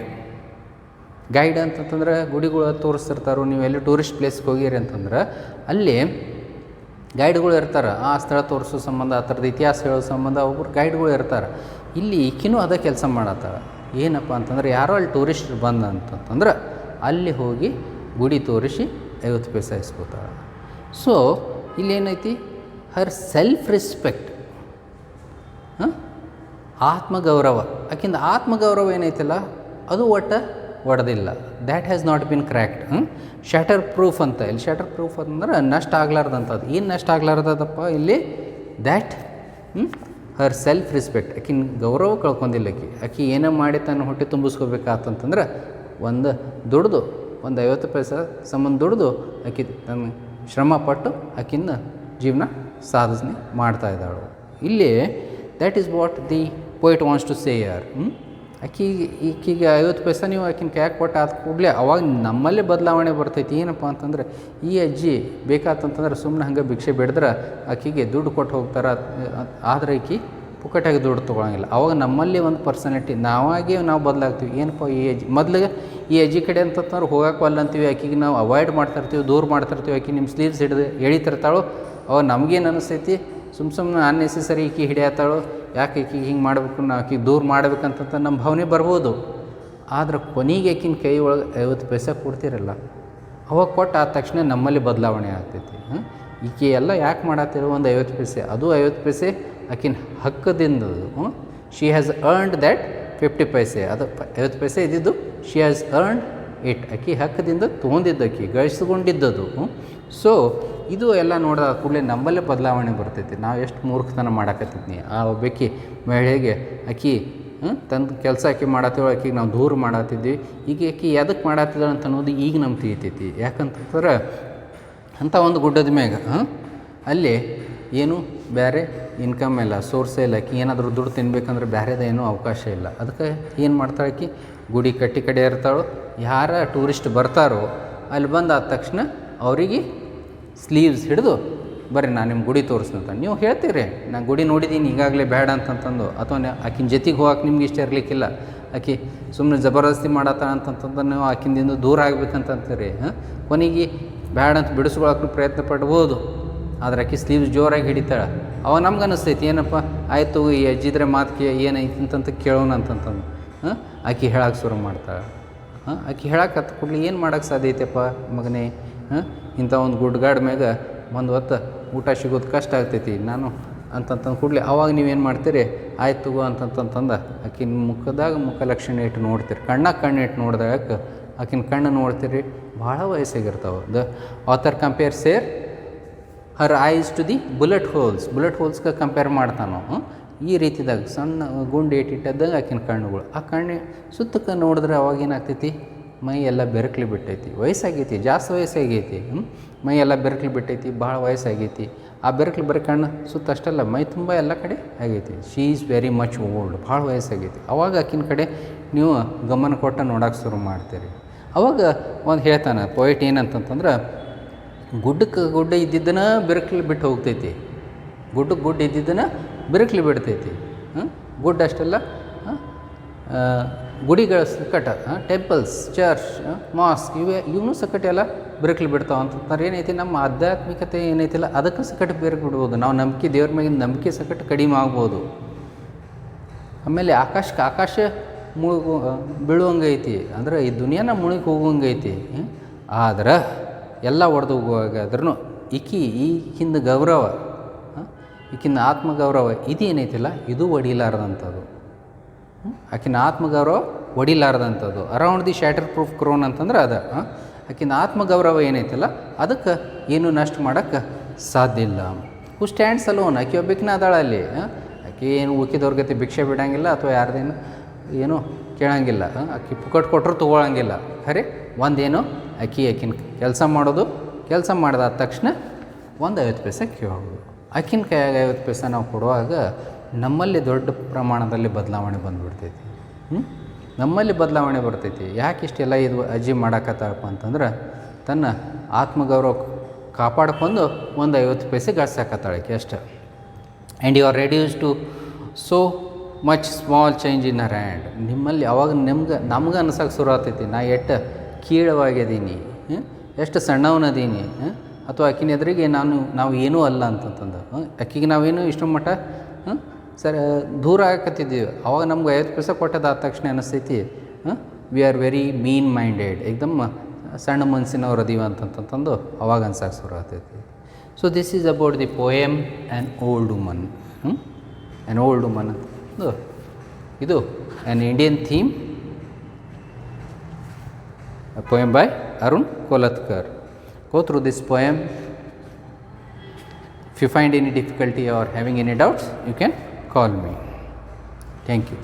A: Guide ಅಂತಂತಂದ್ರೆ ಗುಡಿಗಳು ತೋರಿಸ್ತಿರ್ತಾರೋ, ನೀವು ಎಲ್ಲಿ ಟೂರಿಸ್ಟ್ ಪ್ಲೇಸ್ಗೆ ಹೋಗಿರಿ ಅಂತಂದ್ರೆ ಅಲ್ಲಿ ಗೈಡ್ಗಳು ಇರ್ತಾರೆ. ಆ ಸ್ಥಳ ತೋರಿಸೋ ಸಂಬಂಧ, ಆ ಥರದ ಇತಿಹಾಸ ಹೇಳೋ ಸಂಬಂಧ ಒಬ್ಬರು ಗೈಡ್ಗಳು ಇರ್ತಾರೆ. ಇಲ್ಲಿ ಈಕಿನೂ ಅದೇ ಕೆಲಸ ಮಾಡತ್ತಾಳೆ. ಏನಪ್ಪ ಅಂತಂದ್ರೆ ಯಾರೋ ಅಲ್ಲಿ ಟೂರಿಸ್ಟ್ ಬಂದ ಅಂತಂತಂದ್ರೆ ಅಲ್ಲಿ ಹೋಗಿ ಗುಡಿ ತೋರಿಸಿ 50 ಪೈಸೆ ಇಸ್ಕೋತಾಳೆ. ಸೊ ಇಲ್ಲೇನೈತಿ, ಹರ್ ಸೆಲ್ಫ್ ರೆಸ್ಪೆಕ್ಟ್, ಆತ್ಮಗೌರವ. ಆಕಿಂದ ಆತ್ಮಗೌರವ ಏನೈತಲ್ಲ ಅದು ಒಡೆದಿಲ್ಲ. That has not been cracked. Shatterproof ಅಂತ, ಇಲ್ಲಿ ಶಟರ್ ಪ್ರೂಫ್ ಅಂದ್ರೆ ನಷ್ಟ ಆಗ್ಲಾರ್ದಂಥದ್ದು. ಏನು ನಷ್ಟ ಆಗ್ಲಾರ್ದದಪ್ಪ ಇಲ್ಲಿ? That Har self respect. ಆಕಿನ ಗೌರವ ಕಳ್ಕೊಂಡಿಲ್ಲ. ಆಕಿ ಏನೋ ಮಾಡಿ ತನ್ನ ಹೊಟ್ಟೆ ತುಂಬಿಸ್ಕೋಬೇಕಾತಂತಂದ್ರೆ ಒಂದು ದುಡ್ದು ಒಂದು 50 ಪೈಸೆ ಸಂಬಂಧ ದುಡ್ದು ಆಕಿ ತನ್ನ ಶ್ರಮಪಟ್ಟು ಆಕಿನ ಜೀವನ ಸಾಧನೆ ಮಾಡ್ತಾಯಿದ್ದಾಳು. ಇಲ್ಲಿ that is what the poet wants to say ಯಾರ್. ಈಕಿಗೆ 50 ಪೈಸೆ ನೀವು ಆಕಿನ ಕೈಯಾಗ ಕೊಟ್ಟು ಆದ ಕೂಡಲೇ ಅವಾಗ ನಮ್ಮಲ್ಲೇ ಬದಲಾವಣೆ ಬರ್ತೈತಿ. ಏನಪ್ಪ ಅಂತಂದ್ರೆ ಈ ಅಜ್ಜಿ ಬೇಕಾತಂತಂದ್ರೆ ಸುಮ್ಮನೆ ಹಂಗೆ ಭಿಕ್ಷೆ ಬೇಡಿದ್ರೆ ಆಕಿಗೆ ದುಡ್ಡು ಕೊಟ್ಟು ಹೋಗ್ತಾರೆ. ಆದರೆ ಆಕಿ ಪುಕ್ಕಟಾಗಿ ದುಡ್ಡು ತೊಗೊಳಂಗಿಲ್ಲ. ಅವಾಗ ನಮ್ಮಲ್ಲಿ ಒಂದು ಪರ್ಸನಾಲಿಟಿ ನಾವು ಬದಲಾಗ್ತೀವಿ. ಏನಪ್ಪ ಈ ಅಜ್ಜಿ ಮೊದಲಿಗೆ ಈ ಅಜ್ಜಿ ಕಡೆ ಅಂತಂದ್ರೆ ಹೋಗಕ್ಕೆ ಅಲ್ಲ ಅಂತೀವಿ, ಆಕಿಗೆ ನಾವು ಅವಾಯ್ಡ್ ಮಾಡ್ತಾಯಿರ್ತೀವಿ, ದೂರ ಮಾಡ್ತಾಯಿರ್ತೀವಿ. ಆಕಿ ನಿಮ್ಮ ಸ್ಲೀವ್ಸ್ ಹಿಡಿದು ಎಳಿತಿರ್ತಾಳೋ, ಅವಾಗ ನಮಗೇನು ಅನಿಸ್ತೈತಿ, ಸುಮ್ಮನೆ ಅನ್ನೆಸೆಸರಿ ಈಕಿ ಹಿಡಿಯತ್ತಾಳೋ, ಯಾಕೆ ಈಕಿಗೆ ಹಿಂಗೆ ಮಾಡಬೇಕು, ನಾವು ಆಕಿಗೆ ದೂರ ಮಾಡ್ಬೇಕಂತ ನಮ್ಮ ಭಾವನೆ ಬರ್ಬೋದು. ಆದ್ರೆ ಕೊನೆಗೆ ಆಕಿನ ಕೈ ಒಳಗೆ 50 ಪೈಸೆ ಕೊಡ್ತಿರಲ್ಲ, ಅವಾಗ ಕೊಟ್ಟು ಆದ ತಕ್ಷಣ ನಮ್ಮಲ್ಲಿ ಬದಲಾವಣೆ ಆಗ್ತೈತಿ. ಈಕೆ ಎಲ್ಲ ಯಾಕೆ ಮಾಡತ್ತಿರೋ ಒಂದು 50 ಪೈಸೆ, ಅದು 50 ಪೈಸೆ ಆಕಿನ ಹಕ್ಕದಿಂದದು. ಶಿ ಹ್ಯಾಸ್ ಅರ್ನ್ಡ್ ದ್ಯಾಟ್ 50 ಪೈಸೆ. ಅದು 50 ಪೈಸೆ ಇದ್ದಿದ್ದು ಶಿ ಹ್ಯಾಸ್ ಅರ್ನ್ಡ್ ಇಟ್. ಆಕಿ ಹಕ್ಕದಿಂದ ತೊಗೊಂಡಿದ್ದು, ಆಕಿ ಗಳಿಸ್ಕೊಂಡಿದ್ದದು. ಸೊ ಇದು ಎಲ್ಲ ನೋಡಿದ ಕೂಡಲೇ ನಮ್ಮಲ್ಲೇ ಬದಲಾವಣೆ ಬರ್ತೈತಿ. ನಾವು ಎಷ್ಟು ಮೂರ್ಖತನ ಮಾಡಾಕತ್ತಿದ್ನಿ. ಆ ಒಬ್ಬಾಕಿ ಮಹಿಳೆಗೆ ಆಕಿ ತನ್ನ ಕೆಲಸ ಆಕಿ ಮಾಡತ್ತೇವೆ, ಆಕಿಗೆ ನಾವು ದೂರ ಮಾಡತ್ತಿದ್ವಿ. ಈಗ ಆಕಿ ಎದಕ್ಕೆ ಮಾಡತ್ತಿದ್ದಾಳೆ ಅಂತ ಅನ್ನೋದು ಈಗ ನಮ್ಗೆ ತಿಳಿತೈತಿ. ಯಾಕಂತಂದ್ರೆ ಅಂಥ ಒಂದು ಗುಡ್ಡದ ಮ್ಯಾಗ ಅಲ್ಲಿ ಏನು ಬೇರೆ ಇನ್ಕಮ್ ಇಲ್ಲ, ಸೋರ್ಸೇ ಇಲ್ಲ. ಆಕಿ ಏನಾದರೂ ದುಡ್ಡು ತಿನ್ಬೇಕಂದ್ರೆ ಬೇರೆದ ಏನೂ ಅವಕಾಶ ಇಲ್ಲ. ಅದಕ್ಕೆ ಏನು ಮಾಡ್ತಾಳೆ ಆಕಿ, ಗುಡಿ ಕಡೆ ಇರ್ತಾಳೋ, ಯಾರ ಟೂರಿಸ್ಟ್ ಬರ್ತಾರೋ ಅಲ್ಲಿ ಬಂದು ಆದ ತಕ್ಷಣ ಅವರಿಗೆ ಸ್ಲೀವ್ಸ್ ಹಿಡಿದು ಬರ್ರಿ ನಾನು ನಿಮ್ಮ ಗುಡಿ ತೋರಿಸ್ದಂತ ನೀವು ಹೇಳ್ತೀರಿ, ನಾನು ಗುಡಿ ನೋಡಿದ್ದೀನಿ ಈಗಾಗಲೇ ಬೇಡ ಅಂತಂತಂದು, ಅಥವಾ ಆಕಿನ ಜೊತೆಗೆ ಹೋಗಕ್ಕೆ ನಿಮ್ಗೆ ಇಷ್ಟ ಇರಲಿಕ್ಕಿಲ್ಲ, ಆಕಿ ಸುಮ್ಮನೆ ಜಬರ್ದಸ್ತಿ ಮಾಡತ್ತ ಅಂತಂತಂದ್ರೆ ನೀವು ಆಕಿಂದಿಂದ ದೂರ ಆಗ್ಬೇಕಂತಂತೀರಿ. ಕೊನೆಗೆ ಬೇಡ ಅಂತ ಬಿಡಿಸ್ಕೊಳಕ್ಕೂ ಪ್ರಯತ್ನ ಪಡ್ಬೋದು. ಆದ್ರೆ ಆಕಿ ಸ್ಲೀವ್ಸ್ ಜೋರಾಗಿ ಹಿಡಿತಾಳೆ. ಅವಾಗ ನಮ್ಗೆ ಅನ್ನಿಸ್ತೈತಿ, ಏನಪ್ಪ ಆಯಿತು ಈ ಅಜ್ಜಿದ್ರೆ ಮಾತಿಗೆ ಏನೈತಿ ಅಂತಂತ ಕೇಳೋಣ ಅಂತಂತಂದು ಆಕಿ ಹೇಳಕ್ಕೆ ಶುರು ಮಾಡ್ತಾಳೆ. ಆಕಿ ಹೇಳಕ್ಕೆ ಹತ್ತು ಕೂಡಲಿ ಏನು ಮಾಡೋಕ್ಕೆ ಸಾಧ್ಯ ಐತೆಪ್ಪ ಮಗನೇ, ಇಂಥ ಒಂದು ಗುಡ್ಗಾಡ್ ಮ್ಯಾಗ ಒಂದು ಹೊತ್ತು ಊಟ ಸಿಗೋದು ಕಷ್ಟ ಆಗ್ತೈತಿ ನಾನು ಅಂತಂತಂದು ಕೂಡಲೇ ಅವಾಗ ನೀವೇನು ಮಾಡ್ತೀರಿ, ಆಯ್ತು ತಗೋ ಅಂತಂತಂದು ಆಕಿನ ಮುಖ ಲಕ್ಷಣ ಇಟ್ಟು ನೋಡ್ತೀರಿ, ಕಣ್ಣು ಇಟ್ಟು ನೋಡಿದಾಗ ಆಕಿನ ಕಣ್ಣು ನೋಡ್ತೀರಿ, ಭಾಳ ವಯಸ್ಸಾಗಿರ್ತಾವೆ. The author compares her eyes to the bullet ಹೋಲ್ಸ್ಗೆ ಕಂಪೇರ್ ಮಾಡ್ತಾನೋ. ಈ ರೀತಿದಾಗ ಸಣ್ಣ ಗುಂಡು ಇಟ್ಟಿದ್ದಾಗ ಆಕಿನ ಕಣ್ಣುಗಳು, ಆ ಕಣ್ಣು ಸುತ್ತಕ್ಕೆ ನೋಡಿದ್ರೆ ಅವಾಗ ಏನಾಗ್ತೈತಿ, ಮೈ ಎಲ್ಲ ಬೆರಕಲಿ ಬಿಟ್ಟೈತಿ, ವಯಸ್ಸಾಗೈತಿ, ಜಾಸ್ತಿ ವಯಸ್ಸಾಗೈತಿ, ಮೈ ಎಲ್ಲ ಬೆರಕಲಿ ಬಿಟ್ಟೈತಿ, ಭಾಳ ವಯಸ್ಸಾಗೈತಿ. ಆ ಬೆರಕಲಿ ಬರೀ ಕಣ್ಣು ಸುತ್ತ ಅಷ್ಟಲ್ಲ, ಮೈ ತುಂಬ ಎಲ್ಲ ಕಡೆ ಆಗೈತಿ. She is very much old, ಭಾಳ ವಯಸ್ಸಾಗೈತಿ. ಅವಾಗ ಆಕಿನ ಕಡೆ ನೀವು ಗಮನ ಕೊಟ್ಟು ನೋಡೋಕೆ ಶುರು ಮಾಡ್ತೀರಿ. ಅವಾಗ ಒಂದು ಹೇಳ್ತಾನೆ ಪೊಯಿಟ್ ಏನಂತಂತಂದ್ರೆ, ಗುಡ್ಡ ಇದ್ದಿದ್ದನ್ನು ಬೆರಕಲಿ ಬಿಟ್ಟು ಹೋಗ್ತೈತಿ, ಗುಡ್ಡ ಇದ್ದಿದ್ದನ್ನು ಬೆರಕಲಿ ಬಿಡ್ತೈತಿ. ಗುಡ್ಡ ಅಷ್ಟೆಲ್ಲ ಗುಡಿಗಳ ಸಕಟ, ಟೆಂಪಲ್ಸ್, ಚರ್ಚ್, ಮಾಸ್ಕ್ ಇವನು ಸಕಟ ಎಲ್ಲ ಬೆರಕಲಿ ಬಿಡ್ತಾವೆ ಅಂತಂತಾರೆ. ಏನೈತಿ, ನಮ್ಮ ಆಧ್ಯಾತ್ಮಿಕತೆ ಏನೈತಿಲ್ಲ ಅದಕ್ಕೆ ಸಕಟ ಬೆರಕು ಬಿಡ್ಬೋದು. ನಾವು ನಂಬಿಕೆ, ದೇವ್ರ ಮ್ಯಾಗಿನ ನಂಬಿಕೆ ಸಕಟ ಕಡಿಮೆ ಆಗ್ಬೋದು. ಆಮೇಲೆ ಆಕಾಶ ಬೀಳುವಂಗೈತಿ, ಅಂದ್ರೆ ಈ ದುನಿಯಾನ ಮುಳುಗಿ ಹೋಗುವಂಗೈತಿ. ಆದ್ರೆ ಎಲ್ಲ ಒಡೆದು ಹೋಗುವಾಗಾದ್ರೂ ಈಕಿಂದ ಗೌರವ, ಈಕಿನ ಆತ್ಮಗೌರವ ಇದೇನೈತಿಲ್ಲ ಇದು ಒಡಿಲಾರ್ದಂಥದ್ದು. ಆಕಿನ ಆತ್ಮಗೌರವ ಒಡಿಲಾರ್ದಂಥದ್ದು. ಅರೌಂಡ್ ದಿ ಶಾಟರ್ ಪ್ರೂಫ್ ಕ್ರೋನ್ ಅಂತಂದ್ರೆ ಅದು. ಆಕಿನ ಆತ್ಮಗೌರವ ಏನೈತಿಲ್ಲ ಅದಕ್ಕೆ ಏನು ನಷ್ಟ ಮಾಡೋಕ್ಕೆ ಸಾಧ್ಯ ಇಲ್ಲ. ಹೂ ಸ್ಟ್ಯಾಂಡ್ಸ್ ಅಲೋನ್, ಆಕೆ ಒಬ್ಬಕಿನ ಅದಾಳ ಅಲ್ಲಿ. ಆಕೆ ಏನು ಉಳ್ಕಿದವ್ರ ಗತಿ ಭಿಕ್ಷೆ ಬಿಡೋಂಗಿಲ್ಲ ಅಥವಾ ಯಾರ್ದೇನು ಏನೂ ಕೇಳೋಂಗಿಲ್ಲ. ಆಕೆ ಪುಕ್ಕಟ್ಟು ಕೊಟ್ಟರು ತೊಗೊಳಂಗಿಲ್ಲ. ಖರೆ ಒಂದೇನು ಆಕಿನ ಕೆಲಸ ಮಾಡಿದಾದ ತಕ್ಷಣ ಒಂದು 50 ಪೈಸೆ ಕೇಳೋದು. ಆಕಿನ ಕೈಯಾಗ 50 ಪೈಸೆ ನಾವು ಕೊಡುವಾಗ ನಮ್ಮಲ್ಲಿ ದೊಡ್ಡ ಪ್ರಮಾಣದಲ್ಲಿ ಬದಲಾವಣೆ ಬಂದುಬಿಡ್ತೈತಿ. ನಮ್ಮಲ್ಲಿ ಬದಲಾವಣೆ ಬರ್ತೈತಿ. ಯಾಕೆ ಇಷ್ಟೆಲ್ಲ ಇದು ಅಜ್ಜಿ ಮಾಡಾಕತ್ತಾಳಪ್ಪ ಅಂತಂದ್ರೆ, ತನ್ನ ಆತ್ಮಗೌರವ ಕಾಪಾಡ್ಕೊಂಡು ಒಂದು 50 ಪೈಸೆ ಗಳಿಸಾಕತ್ತಾಳಕ್ಕೆ ಅಷ್ಟೆ. And you are reduce to so much small change in her hand. ನಿಮ್ಮಲ್ಲಿ ಯಾವಾಗ ನಮ್ಗೆ ಅನ್ಸಕ್ಕೆ ಶುರು ಆಗ್ತೈತಿ ನಾ ಎಷ್ಟು ಕೀಳವಾಗಿದ್ದೀನಿ, ಎಷ್ಟು ಸಣ್ಣವನದೀನಿ, ಅಥವಾ ಆಕಿನ ಎದುರಿಗೆ ನಾವು ಏನೂ ಅಲ್ಲ ಅಂತಂತಂದು ಆಕಿಗೆ ನಾವೇನು ಇಷ್ಟು ಮಟ್ಟ ಸರ್ ದೂರ ಆಗಕತ್ತಿದ್ದೀವಿ. ಅವಾಗ ನಮ್ಗೆ 50 ಪೈಸೆ ಕೊಟ್ಟದಾದ ತಕ್ಷಣ ಅನ್ನಿಸ್ತೈತಿ we are very mean minded, ಏಕ್ದಮ್ ಸಣ್ಣ ಮನಸ್ಸಿನವ್ರು ಅದೀವ ಅಂತಂತಂದು ಅವಾಗ ಅನ್ಸಕ್ಕೆ ಶುರು ಆಗ್ತೈತಿ. So this is about the poem an old woman. An old woman ಇದು an Indian theme, a poem by Arun Kolatkar. Go through this poem. If you find any difficulty or having any doubts, you can call me. Thank you.